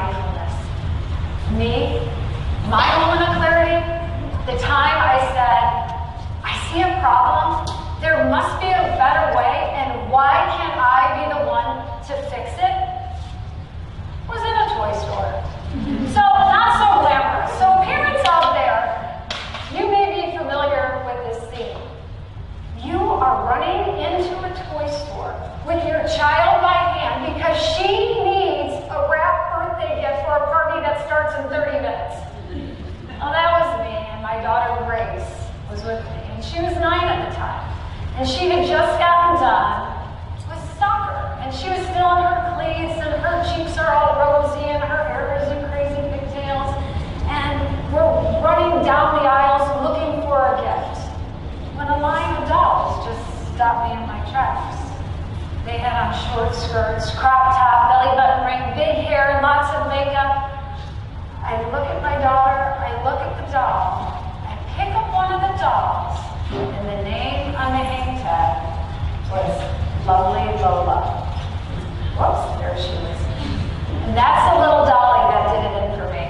mindfulness. Me, my moment of clarity, the time I said, I see a problem, there must be a better way, and why can't I be the one to fix it? Was in a toy store. So, not so glamorous. So, parents out there, you may be familiar with this scene. You are running into a toy store with your child by hand because she needs a wrapped birthday gift for a party that starts in 30 minutes. Well, that was me, and my daughter Grace was with me, and she was 9 at the time. And she had just gotten done with soccer, and she was still in her cleats, and her cheeks are all rosy, and her hair is in crazy pigtails, and we're running down the aisles looking for a gift, when a line of dolls just stopped me in my tracks. They had on short skirts, crop top, belly button ring, big hair, and lots of makeup. I look at my daughter, I look at the doll, I pick up one of the dolls, and the name on the hang tag was Lovely Lola. Whoops, there she was. And that's the little dolly that did it in for me.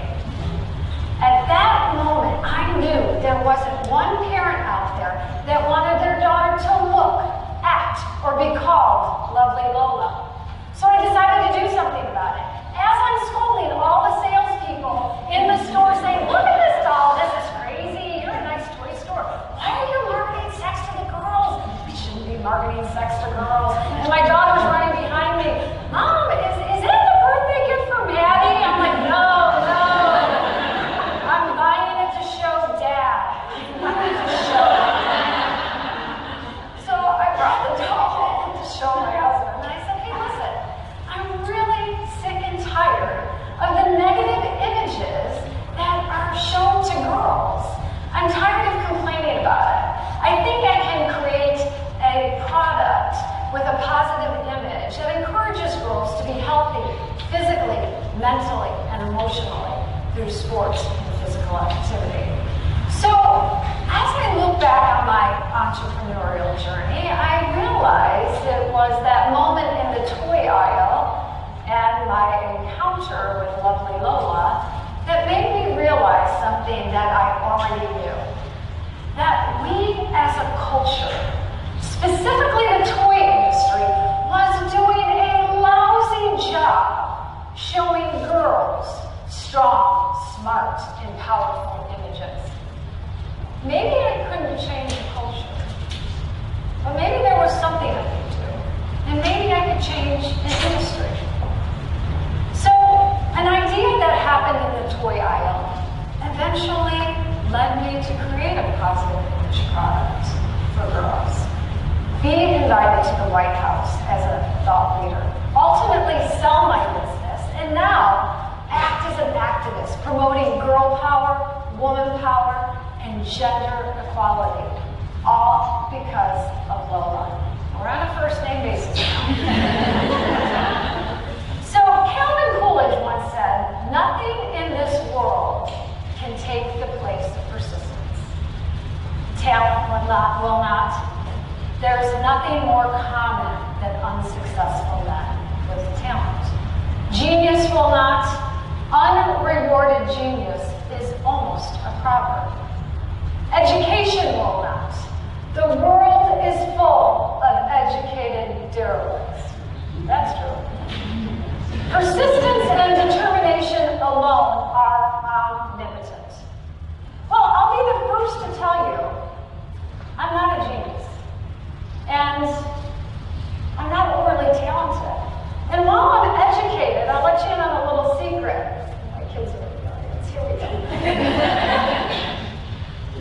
At that moment, I knew there wasn't one parent out there that wanted their daughter to look, act, or be called Lovely Lola. So I decided to do something about it. As I'm scolding all the salespeople in the store saying, look at this doll, this is crazy, you're a nice toy store. Why are you marketing sex to the girls? We shouldn't be marketing sex to girls. And my daughter's running behind me. Mom, is it the birthday gift for Maddie? I'm like, no. I'm buying it to show Dad. I need to show him. So I brought the doll home to show my husband. And I said, hey, listen, I'm really sick and tired of the negative images that are shown to girls. I'm tired of complaining about it. I think I can create a product with a positive image that encourages girls to be healthy physically, mentally, and emotionally through sports and physical activity. So, as I look back on my entrepreneurial journey, I realized it was that moment in the toy aisle and my encounter with Lovely Lola that made me realize something that I already knew. That we as a culture, specifically the toy industry, was doing a lousy job showing girls strong, smart, and powerful images. Maybe I couldn't change the culture, but maybe there was something I could do, and maybe I could change an industry. So, an idea that happened in the toy aisle eventually led me to create a positive image product for girls. Being invited to the White House as a thought leader, ultimately sell my business, and now act as an activist promoting girl power, woman power, and gender equality, all because of Lola. We're on a first name basis now. So Calvin Coolidge once said, nothing in this world can take the place of persistence. Talent will not. There's nothing more common than unsuccessful men with talent. Genius will not. Unrewarded genius is almost a proverb. Education will not. The world is full of educated derelicts. That's true. Persistence and determination alone are omnipotent. Well, I'll be the first to tell you, I'm not a genius. And I'm not overly talented. And while I'm educated, I'll let you in on a little secret. My kids are in the audience. Here we go.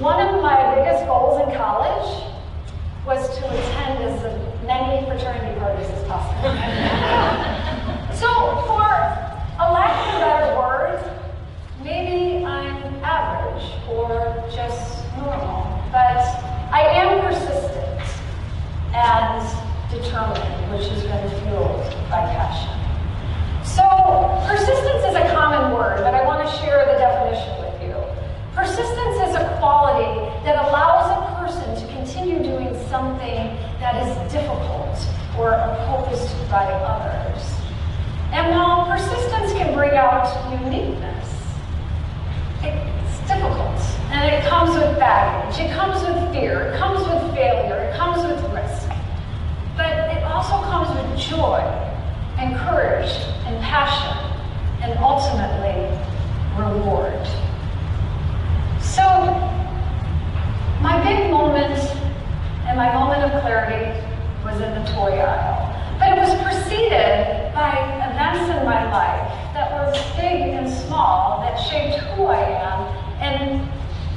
One of my biggest goals in college was to attend as many fraternity parties as possible. So, for a lack of a better word, maybe I'm average or just normal, but I am persistent and determined, which has been fueled by passion. So, persistence is a common word, but I want to share the definition with you. Persistence is a quality that allows a person to continue doing something that is difficult or opposed by others. And while persistence can bring out about uniqueness. It's difficult, and it comes with baggage, it comes with fear, it comes with failure, it comes with risk. But it also comes with joy, and courage, and passion, and ultimately, reward. So, my big moment, and my moment of clarity, was in the toy aisle. But it was preceded by events in my life that were big and small that shaped who I am and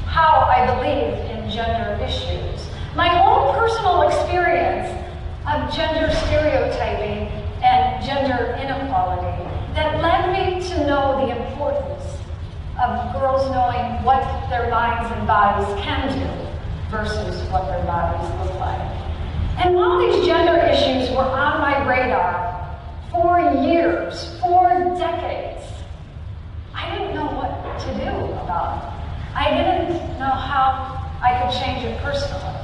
how I believe in gender issues. My own personal experience of gender stereotyping and gender inequality that led me to know the importance of girls knowing what their minds and bodies can do versus what their bodies look like. And while these gender issues were on my radar for years, for decades, I didn't know what to do about it. I didn't know how I could change it personally.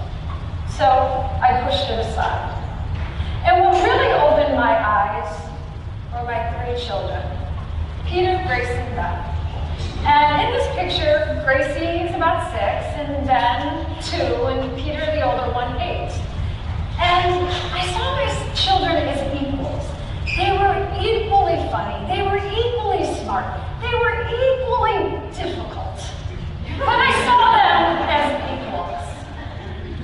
So I pushed it aside. And what really opened my eyes were my 3 children, Peter, Grace, and Ben. And in this picture, Gracie is about 6, and Ben 2, and Peter, the older one, 8. And I saw my children as equals. They were equally funny. They were equally smart. They were equally difficult. But I saw them as equals.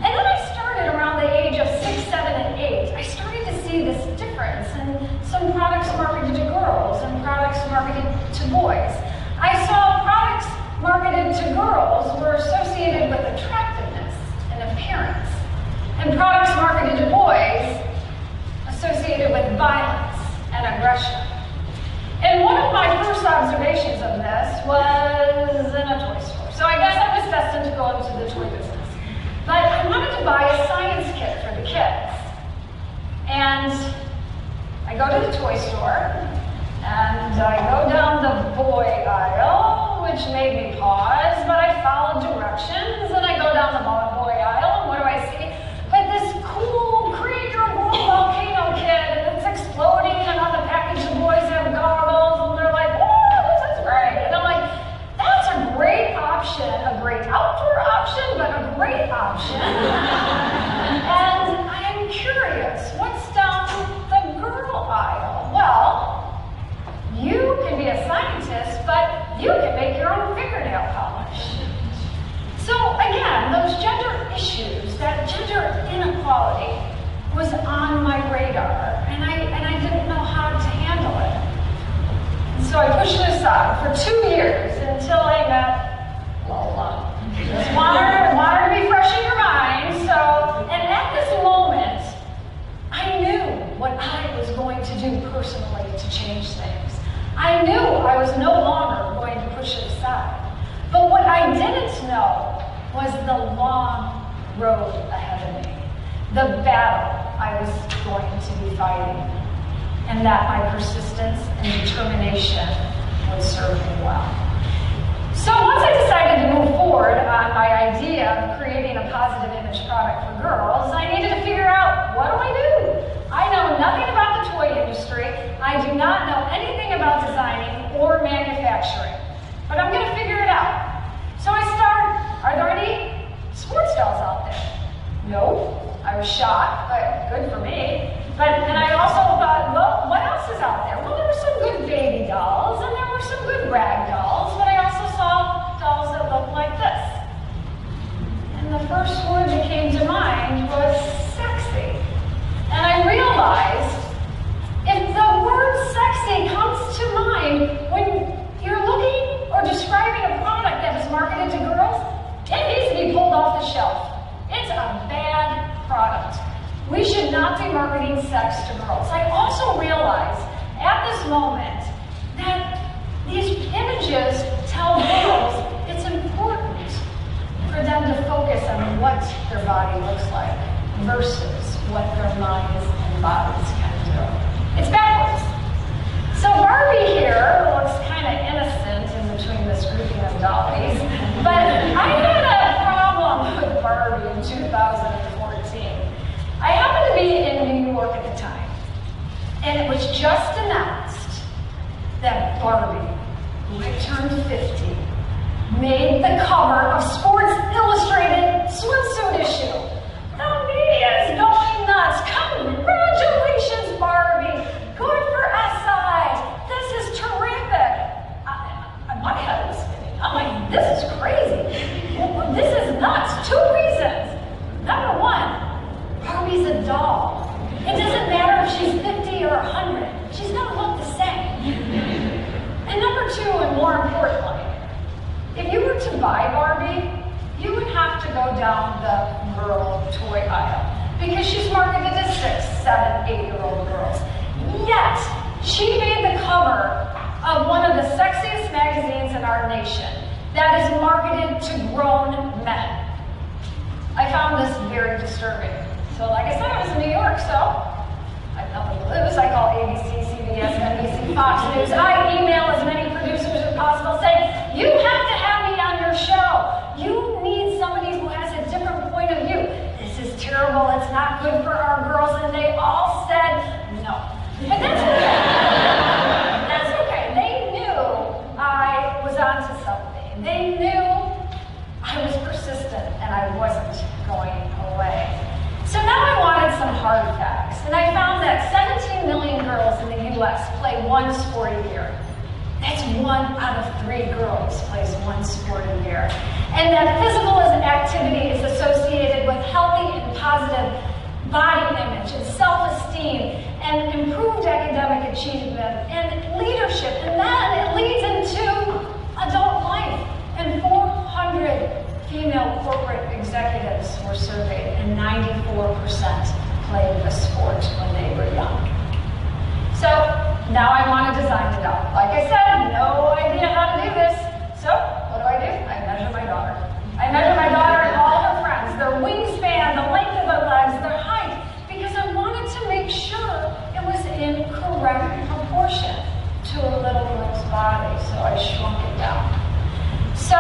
And then I started around the age of 6, 7, and 8. I started to see this difference in some products marketed to girls and products marketed to boys. I saw products marketed to girls were associated with attractiveness and appearance, and products marketed to boys associated with violence and aggression. And one of my first observations of this was in a toy store. So I guess I was destined to go into the toy business. But I wanted to buy a science kit for the kids. And I go to the toy store, and I go down the boy aisle, which made me pause, but I followed directions, and I go down the boy aisle, and what do I see? But this cool Create Your Own volcano kit, and it's exploding, and on the package the boys have goggles, and they're like, oh, this is great. And I'm like, that's a great option, a great outdoor option, but a great option. And I'm curious, what's down the girl aisle? Well, you can be a scientist, but you can make your own fingernail polish. So again, those gender issues, that gender inequality was on my radar, and I didn't know how to handle it. And so I pushed it aside for 2 years until I met Lola. Just wanted to be fresh in your mind. So, and at this moment, I knew what I was going to do personally to change things. I knew I was no longer going to push it aside. But what I didn't know was the long road ahead of me, the battle I was going to be fighting, and that my persistence and determination would serve me well. So once I decided to move forward on my idea of creating a positive image product for girls, I needed to figure out, what do I do? I know nothing about the toy industry. I do not know anything about designing or manufacturing, but I'm going to figure it out. So I start, are there any sports dolls out there? No. I was shocked, but good for me. But then I also thought, well, what else is out there? Well, there were some good baby dolls, and there were some good rag dolls, but I also saw dolls that looked like this. And the first word that came to mind was sexy. And I realized, if the word sexy comes to mind when you're looking or describing a product that is marketed to girls, it needs to be pulled off the shelf. It's a bad product. We should not be marketing sex to girls. I also realized at this moment that these images tell girls it's important for them to focus on what their body looks like versus what their minds and bodies can do. It's backwards. So Barbie here looks kind of innocent in between this grouping of dollies, but I had a problem with Barbie in 2014. I happened to be in New York at the time, and it was just announced that Barbie who had turned 50, made the cover of Sports Illustrated swimsuit issue. The media is going nuts. Congratulations, Barbie. Good for SI. This is terrific. My head was spinning. I'm like, this is crazy. This is nuts. 2 reasons. Number 1, Barbie's a doll. It doesn't matter if she's 50 or 100. She's going to look the same. And number 2, and more importantly, if you were to buy Barbie, you would have to go down the girl toy aisle because she's marketed to 6, 7, 8-year-old girls. Yet, she made the cover of one of the sexiest magazines in our nation that is marketed to grown men. I found this very disturbing. So like I said, I was in New York, so I had nothing to lose. I called ABC, CBS, NBC, Fox News. I email as many producers as possible saying, you have to have me on your show. You need somebody who has a different point of view. This is terrible. It's not good for our girls. And they all said no. But that's okay. That's okay. They knew I was onto something. They knew I was persistent and I wasn't going away. So now I wanted some hard facts. And I found that 17 million girls in the US play 1 sport a year. That's 1 out of 3 girls plays 1 sport a year. And that physical activity is associated with healthy and positive body image and self-esteem and improved academic achievement and leadership. And then it leads into adult life. And 400 female corporate executives were surveyed, and 94% played a sport when they were young. So now I want to design the doll. Like I said, no idea how to do this. So what do? I measure my daughter. I measure my daughter and all her friends, their wingspan, the length of their legs, their height, because I wanted to make sure it was in correct proportion to a little girl's body. So I shrunk it down. So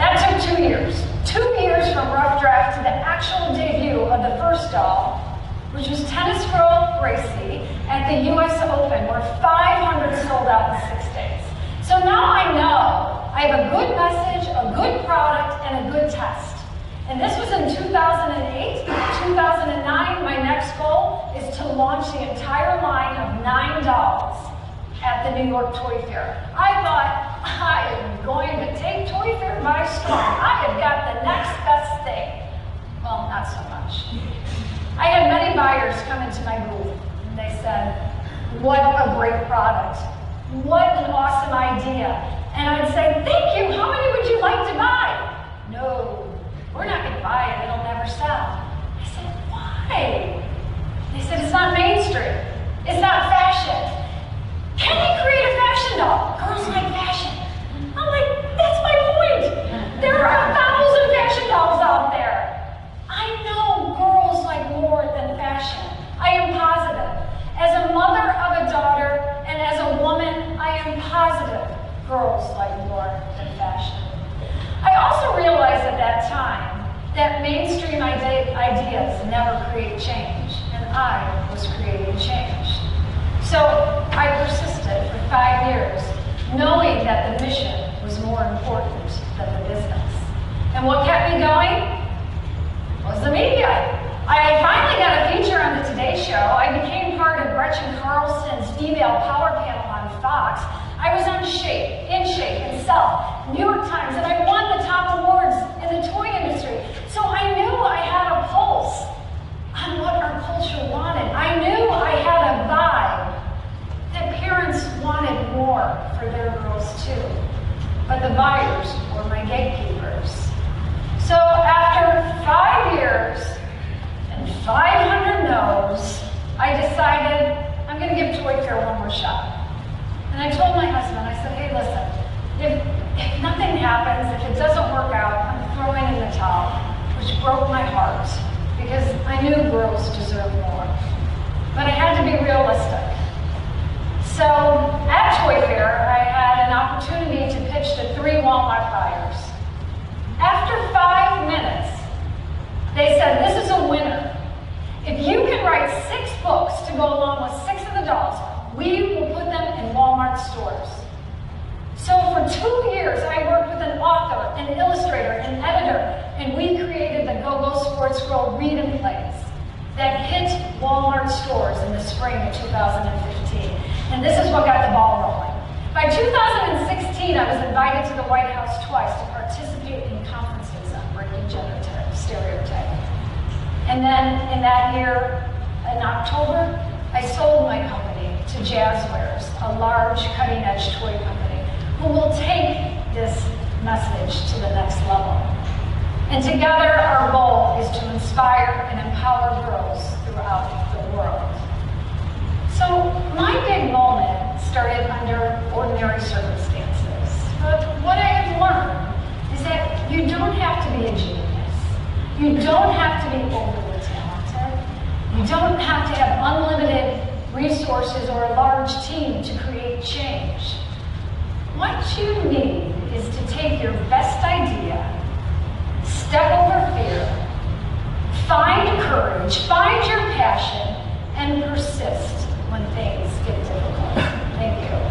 that took 2 years. 2 years from rough draft to the actual debut of the first doll, which was tennis girl Gracie at the US Open, where 500 sold out in 6 days. So now I know I have a good message, a good product, and a good test. And this was in 2008. 2009, my next goal is to launch the entire line of 9 dolls at the New York Toy Fair. I thought, I am going to take Toy Fair by storm. I have got the next best thing. Well, not so much. I had many buyers come into my booth, and they said, what a great product. What an awesome idea. And I'd say, thank you, how many would you like to buy? No, we're not going to buy it, it'll never sell. I said, why? They said, it's not mainstream. It's not fashion. Can we create a fashion doll? Girls like fashion. I'm like, that's my point. There are 1,000 fashion dolls out there. I know girls like more than fashion. I am positive. As a mother of a daughter and as a woman, I am positive girls like more than fashion. I also realized at that time that mainstream ideas never create change, and I was creating change. So I persisted for 5 years, knowing that the mission was more important than the business. And what kept me going was the media. I finally got a feature on the Today Show. I became part of Gretchen Carlson's female power panel on Fox. I was on Shape, In Shape, and Self, New York Times, and I won the top awards in the toy industry. So I knew I had a pulse on what our culture wanted. I knew I had a vibe that parents wanted more for their girls too. But the buyers were my gatekeepers. So after 5 years and 500 no's, I decided I'm going to give Toy Fair one more shot. And I told my husband, I said, hey, listen, if nothing happens, if it doesn't work out, I'm throwing in the towel, which broke my heart because I knew girls deserve more. But I had to be realistic. So at Toy Fair, I had an opportunity to pitch to 3 Walmart buyers. After 5 minutes, they said, this is a winner. If you can write 6 books to go along with 6 of the dolls, we will put them in Walmart stores. So an illustrator, an editor, and we created the Go-Go Sports Girl Read and Plays that hit Walmart stores in the spring of 2015. And this is what got the ball rolling. By 2016, I was invited to the White House twice to participate in conferences on breaking gender stereotype. And then in that year, in October, I sold my company to Jazzwares, a large cutting-edge toy company, who will take this message to the next level. And together, our goal is to inspire and empower girls throughout the world. So my big moment started under ordinary circumstances. But what I have learned is that you don't have to be a genius. You don't have to be overly talented. You don't have to have unlimited resources or a large team to create change. What you need is to take your best idea, step over fear, find courage, find your passion, and persist when things get difficult. Thank you.